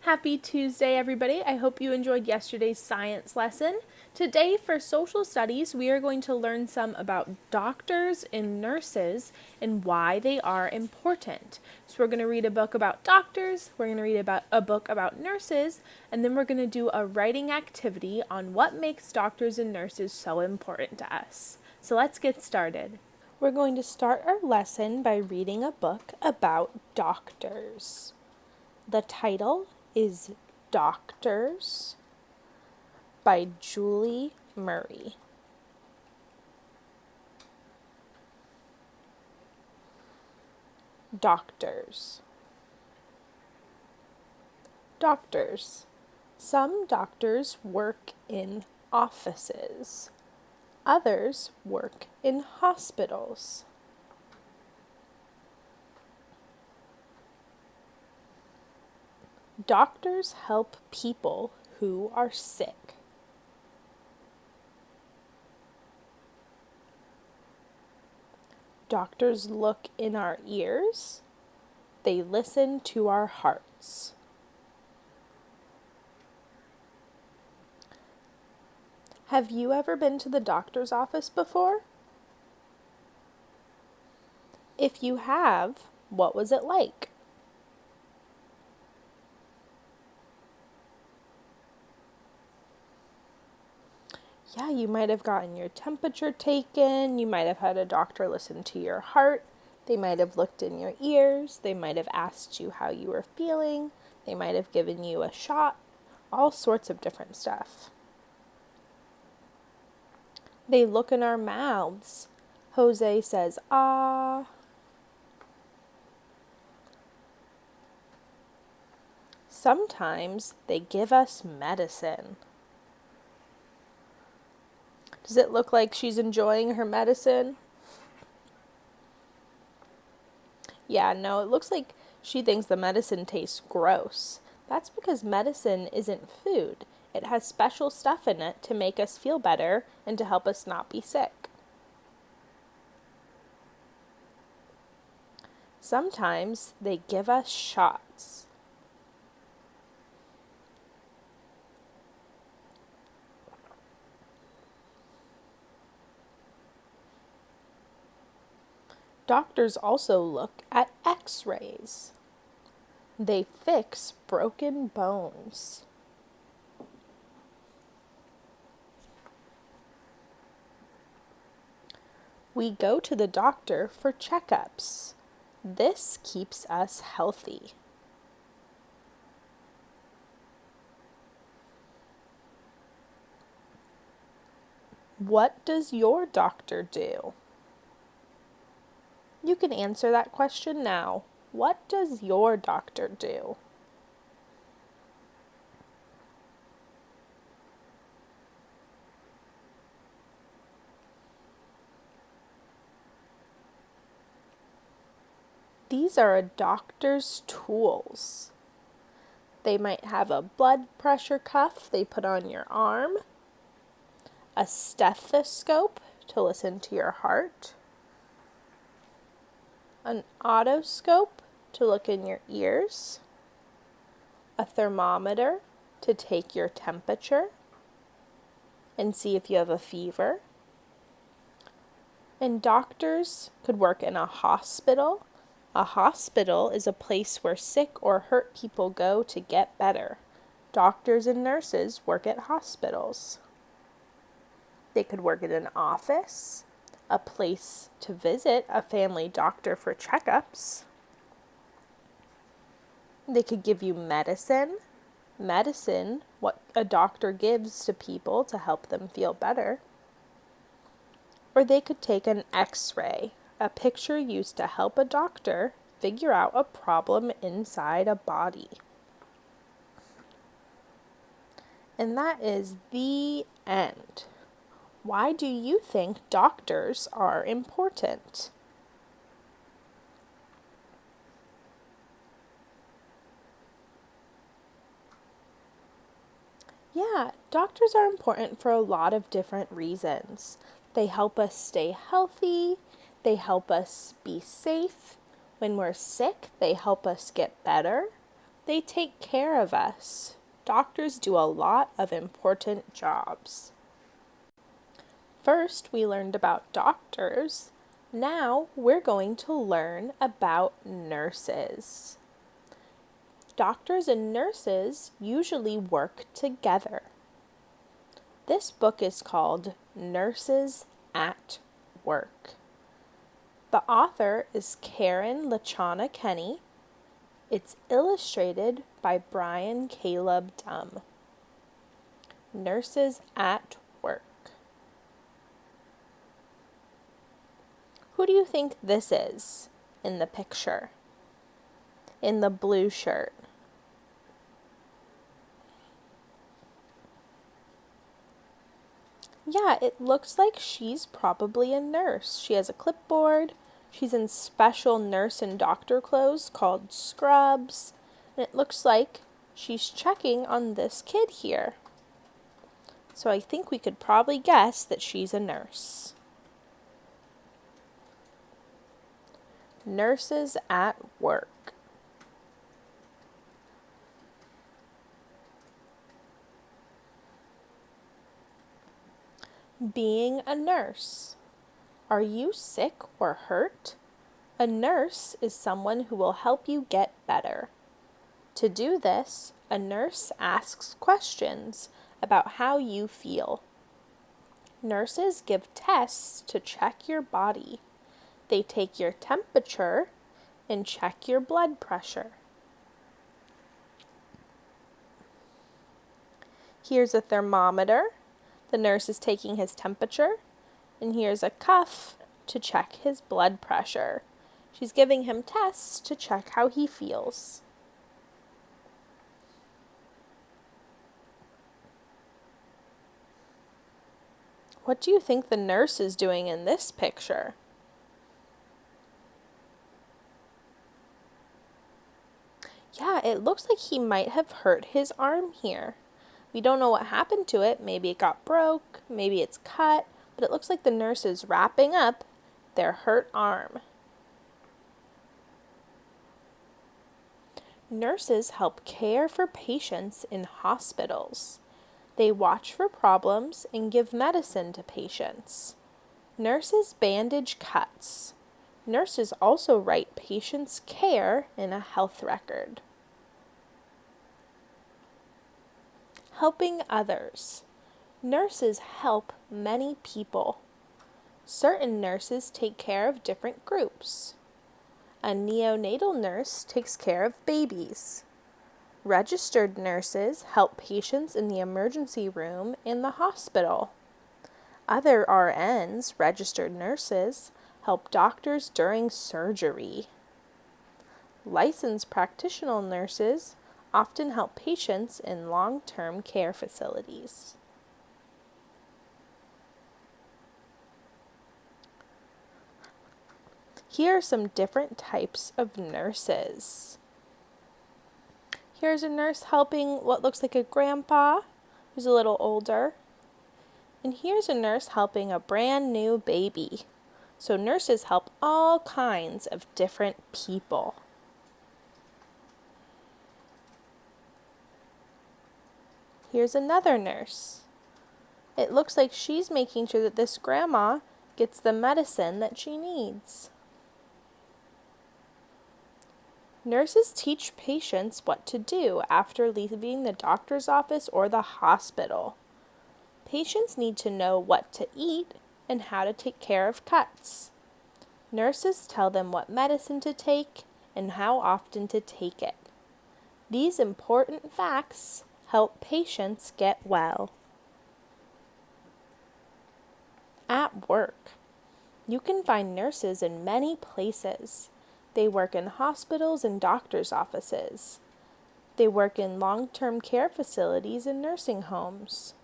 Happy Tuesday, everybody. I hope you enjoyed yesterday's science lesson. Today, for social studies, we are going to learn some about doctors and nurses and why they are important. So we're going to read a book about doctors, we're going to read about a book about nurses, and then we're going to do a writing activity on what makes doctors and nurses so important to us. So let's get started. We're going to start our lesson by reading a book about doctors. The title is Doctors by Julie Murray. Doctors. Doctors. Some doctors work in offices. Others work in hospitals. Doctors help people who are sick. Doctors look in our ears. They listen to our hearts. Have you ever been to the doctor's office before? If you have, what was it like? Yeah, you might have gotten your temperature taken, you might have had a doctor listen to your heart, they might have looked in your ears, they might have asked you how you were feeling, they might have given you a shot, all sorts of different stuff. They look in our mouths. Jose says, ah. Sometimes they give us medicine. Does it look like she's enjoying her medicine? Yeah, no, it looks like she thinks the medicine tastes gross. That's because medicine isn't food. It has special stuff in it to make us feel better and to help us not be sick. Sometimes they give us shots. Doctors also look at X-rays. They fix broken bones. We go to the doctor for checkups. This keeps us healthy. What does your doctor do? You can answer that question now. What does your doctor do? These are a doctor's tools. They might have a blood pressure cuff they put on your arm, a stethoscope to listen to your heart, an otoscope to look in your ears, a thermometer to take your temperature and see if you have a fever. And doctors could work in a hospital. A hospital is a place where sick or hurt people go to get better. Doctors and nurses work at hospitals. They could work at an office, a place to visit a family doctor for checkups. They could give you medicine, what a doctor gives to people to help them feel better. Or they could take an X-ray, a picture used to help a doctor figure out a problem inside a body. And that is the end. Why do you think doctors are important? Yeah, doctors are important for a lot of different reasons. They help us stay healthy. They help us be safe. When we're sick, they help us get better. They take care of us. Doctors do a lot of important jobs. First, we learned about doctors. Now we're going to learn about nurses. Doctors and nurses usually work together. This book is called Nurses at Work. The author is Karen Lachana Kenny. It's illustrated by Brian Caleb Dumb. Nurses at Work. Who do you think this is in the picture? In the blue shirt. Yeah, it looks like she's probably a nurse. She has a clipboard. She's in special nurse and doctor clothes called scrubs. And it looks like she's checking on this kid here. So I think we could probably guess that she's a nurse. Nurses at work. Being a nurse. Are you sick or hurt? A nurse is someone who will help you get better. To do this, a nurse asks questions about how you feel. Nurses give tests to check your body. They take your temperature and check your blood pressure. Here's a thermometer. The nurse is taking his temperature, and here's a cuff to check his blood pressure. She's giving him tests to check how he feels. What do you think the nurse is doing in this picture? Yeah, it looks like he might have hurt his arm here. We don't know what happened to it. Maybe it got broke, maybe it's cut, but it looks like the nurse is wrapping up their hurt arm. Nurses help care for patients in hospitals. They watch for problems and give medicine to patients. Nurses bandage cuts. Nurses also write patients' care in a health record. Helping others. Nurses help many people. Certain nurses take care of different groups. A neonatal nurse takes care of babies. Registered nurses help patients in the emergency room in the hospital. Other RNs, registered nurses, help doctors during surgery. Licensed practitioner nurses often help patients in long-term care facilities. Here are some different types of nurses. Here's a nurse helping what looks like a grandpa who's a little older. And here's a nurse helping a brand new baby. So nurses help all kinds of different people. Here's another nurse. It looks like she's making sure that this grandma gets the medicine that she needs. Nurses teach patients what to do after leaving the doctor's office or the hospital. Patients need to know what to eat and how to take care of cuts. Nurses tell them what medicine to take and how often to take it. These important facts help patients get well. At work. You can find nurses in many places. They work in hospitals and doctors' offices. They work in long-term care facilities and nursing homes.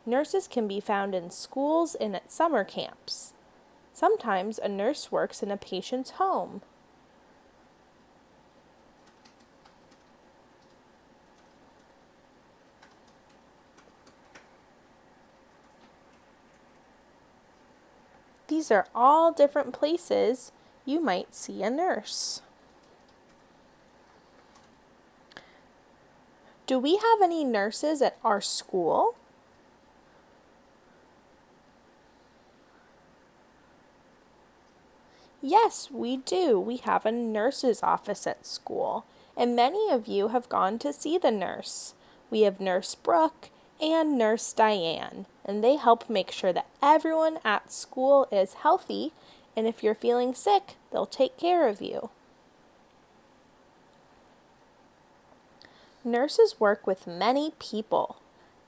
Nurses can be found in schools and at summer camps. Sometimes a nurse works in a patient's home. These are all different places you might see a nurse. Do we have any nurses at our school? Yes, we do. We have a nurse's office at school, and many of you have gone to see the nurse. We have Nurse Brooke and Nurse Diane, and they help make sure that everyone at school is healthy, and if you're feeling sick, they'll take care of you. Nurses work with many people.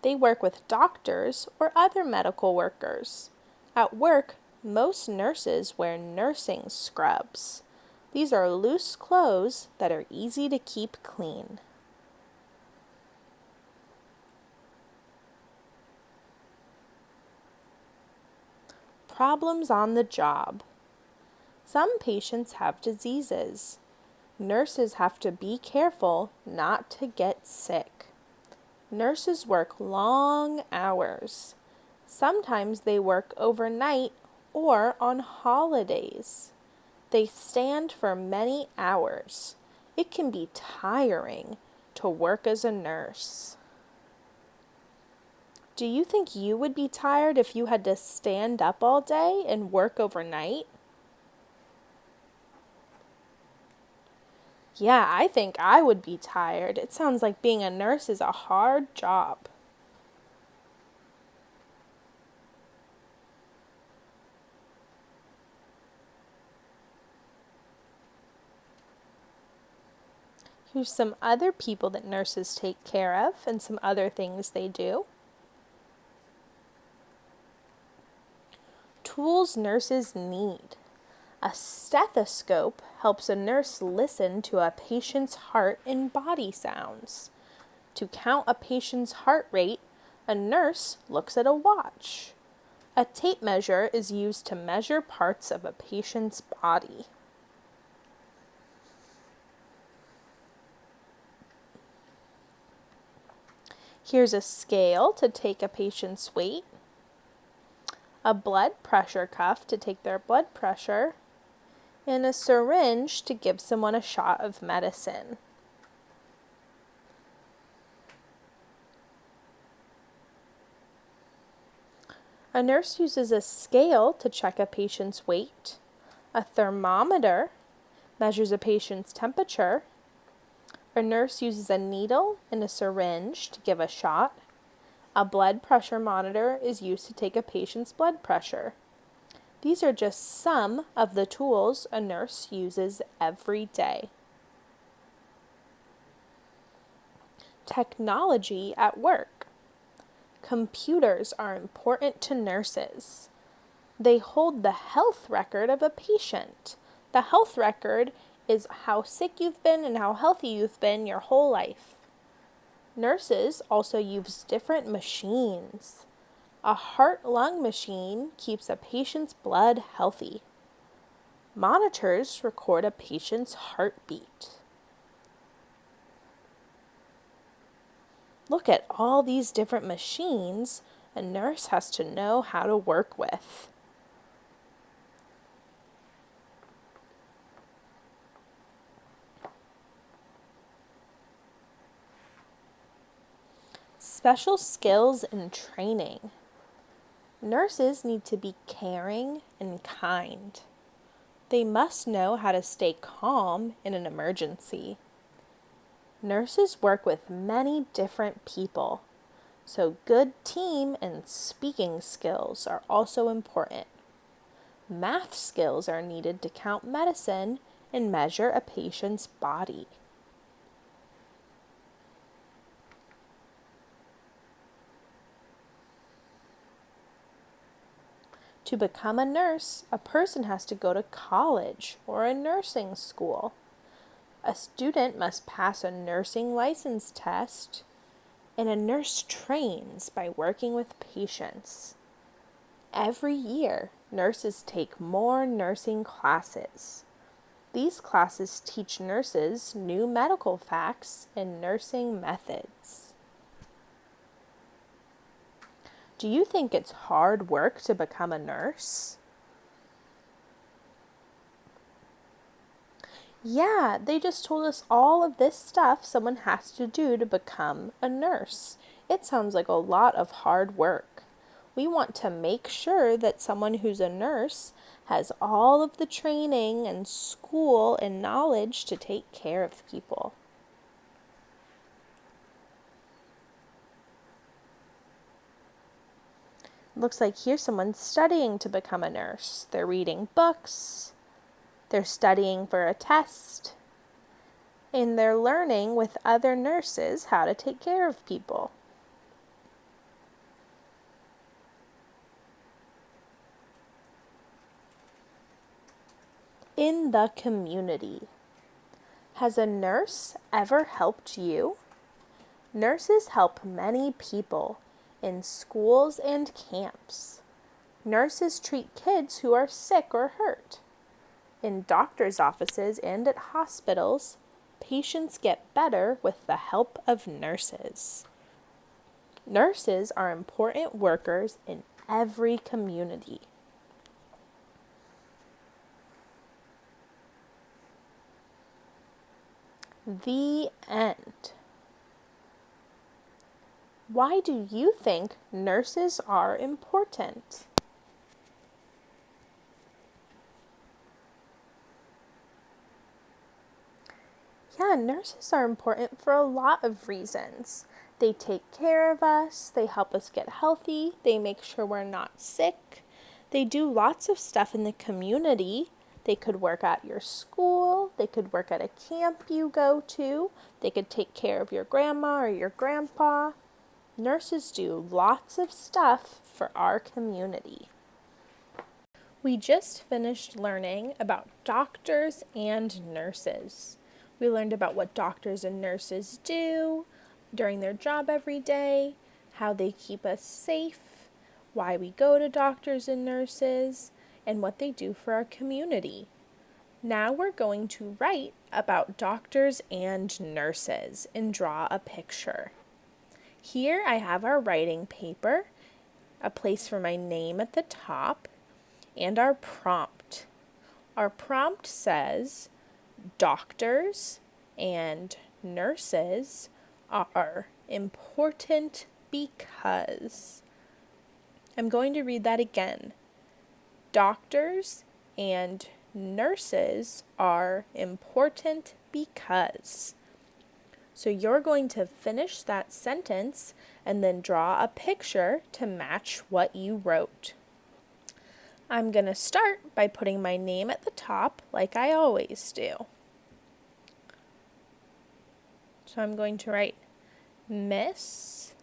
They work with doctors or other medical workers. At work, most nurses wear nursing scrubs. These are loose clothes that are easy to keep clean. Problems on the job. Some patients have diseases. Nurses have to be careful not to get sick. Nurses work long hours. Sometimes they work overnight or on holidays. They stand for many hours. It can be tiring to work as a nurse. Do you think you would be tired if you had to stand up all day and work overnight? Yeah, I think I would be tired. It sounds like being a nurse is a hard job. Here's some other people that nurses take care of and some other things they do. Tools nurses need. A stethoscope helps a nurse listen to a patient's heart and body sounds. To count a patient's heart rate, a nurse looks at a watch. A tape measure is used to measure parts of a patient's body. Here's a scale to take a patient's weight, a blood pressure cuff to take their blood pressure, and a syringe to give someone a shot of medicine. A nurse uses a scale to check a patient's weight. A thermometer measures a patient's temperature. A nurse uses a needle and a syringe to give a shot. A blood pressure monitor is used to take a patient's blood pressure. These are just some of the tools a nurse uses every day. Technology at work. Computers are important to nurses. They hold the health record of a patient. The health record is how sick you've been and how healthy you've been your whole life. Nurses also use different machines. A heart-lung machine keeps a patient's blood healthy. Monitors record a patient's heartbeat. Look at all these different machines a nurse has to know how to work with. Special skills and training. Nurses need to be caring and kind. They must know how to stay calm in an emergency. Nurses work with many different people, so good team and speaking skills are also important. Math skills are needed to count medicine and measure a patient's body. To become a nurse, a person has to go to college or a nursing school. A student must pass a nursing license test, and a nurse trains by working with patients. Every year, nurses take more nursing classes. These classes teach nurses new medical facts and nursing methods. Do you think it's hard work to become a nurse? Yeah, they just told us all of this stuff someone has to do to become a nurse. It sounds like a lot of hard work. We want to make sure that someone who's a nurse has all of the training and school and knowledge to take care of people. Looks like here's someone studying to become a nurse. They're reading books, they're studying for a test, and they're learning with other nurses how to take care of people. In the community. Has a nurse ever helped you? Nurses help many people in schools and camps. Nurses treat kids who are sick or hurt. In doctors' offices and at hospitals, patients get better with the help of nurses. Nurses are important workers in every community. The end. Why do you think nurses are important? Yeah, nurses are important for a lot of reasons. They take care of us, they help us get healthy, they make sure we're not sick. They do lots of stuff in the community. They could work at your school, they could work at a camp you go to, they could take care of your grandma or your grandpa. Nurses do lots of stuff for our community. We just finished learning about doctors and nurses. We learned about what doctors and nurses do during their job every day, how they keep us safe, why we go to doctors and nurses, and what they do for our community. Now we're going to write about doctors and nurses and draw a picture. Here I have our writing paper, a place for my name at the top, and our prompt. Our prompt says, doctors and nurses are important because. I'm going to read that again. Doctors and nurses are important because. So you're going to finish that sentence and then draw a picture to match what you wrote. I'm going to start by putting my name at the top like I always do. So I'm going to write Miss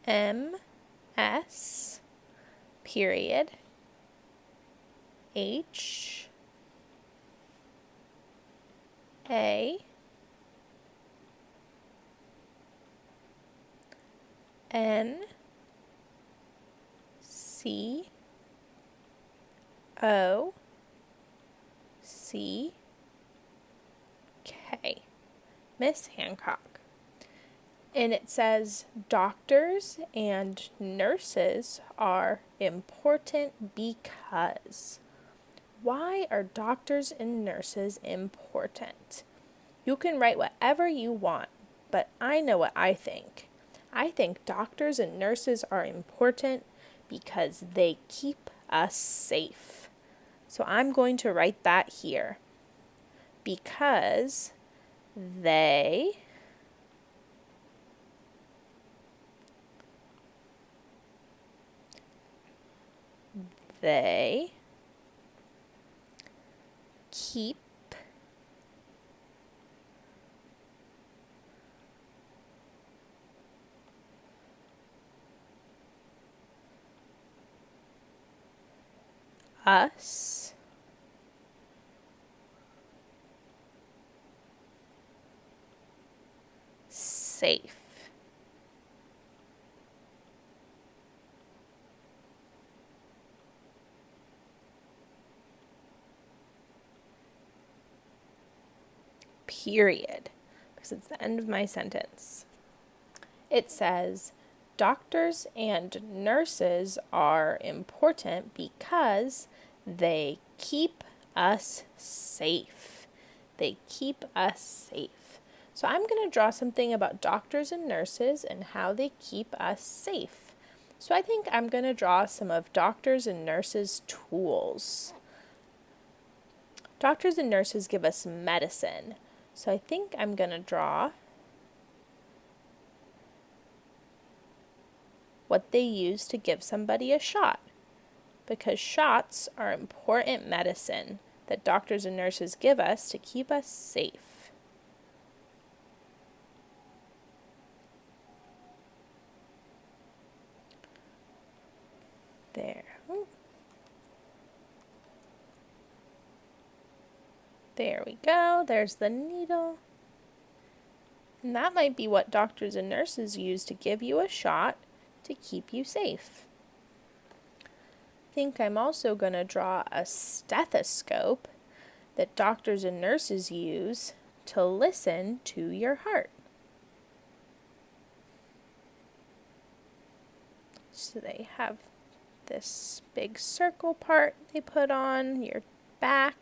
M.S. period H.A. N.C.O.C.K. Miss Hancock. And it says, doctors and nurses are important because. Why are doctors and nurses important? You can write whatever you want, but I know what I think. I think doctors and nurses are important because they keep us safe. So I'm going to write that here. Because they keep us safe. Period. Because it's the end of my sentence. It says, doctors and nurses are important because they keep us safe. They keep us safe. So I'm going to draw something about doctors and nurses and how they keep us safe. So I think I'm going to draw some of doctors and nurses' tools. Doctors and nurses give us medicine. So I think I'm going to draw what they use to give somebody a shot, because shots are important medicine that doctors and nurses give us to keep us safe. There. There we go. There's the needle. And that might be what doctors and nurses use to give you a shot to keep you safe. I think I'm also going to draw a stethoscope that doctors and nurses use to listen to your heart. So they have this big circle part they put on your back.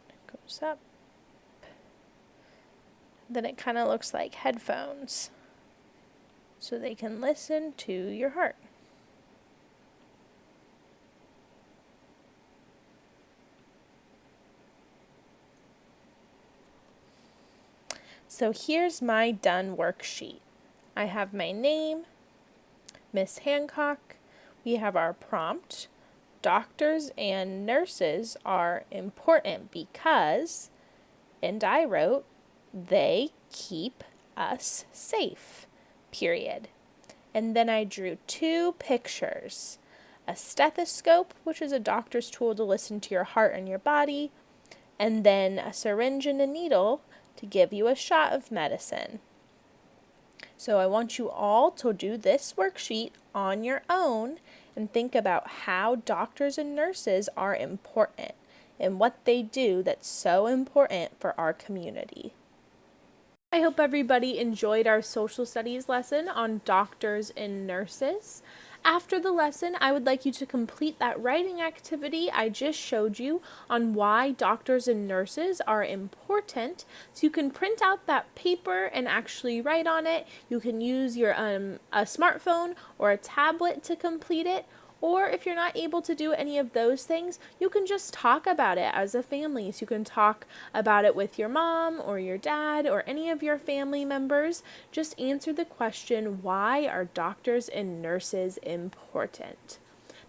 It goes up. Then it kind of looks like headphones, so they can listen to your heart. So here's my done worksheet. I have my name, Miss Hancock. We have our prompt. Doctors and nurses are important because, and I wrote, they keep us safe, period. And then I drew 2 pictures. A stethoscope, which is a doctor's tool to listen to your heart and your body, and then a syringe and a needle to give you a shot of medicine. So I want you all to do this worksheet on your own and think about how doctors and nurses are important and what they do that's so important for our community. I hope everybody enjoyed our social studies lesson on doctors and nurses. After the lesson, I would like you to complete that writing activity I just showed you on why doctors and nurses are important. So you can print out that paper and actually write on it. You can use your a smartphone or a tablet to complete it. Or if you're not able to do any of those things, you can just talk about it as a family. So you can talk about it with your mom or your dad or any of your family members. Just answer the question, why are doctors and nurses important?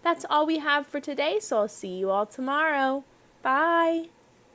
That's all we have for today, so I'll see you all tomorrow. Bye!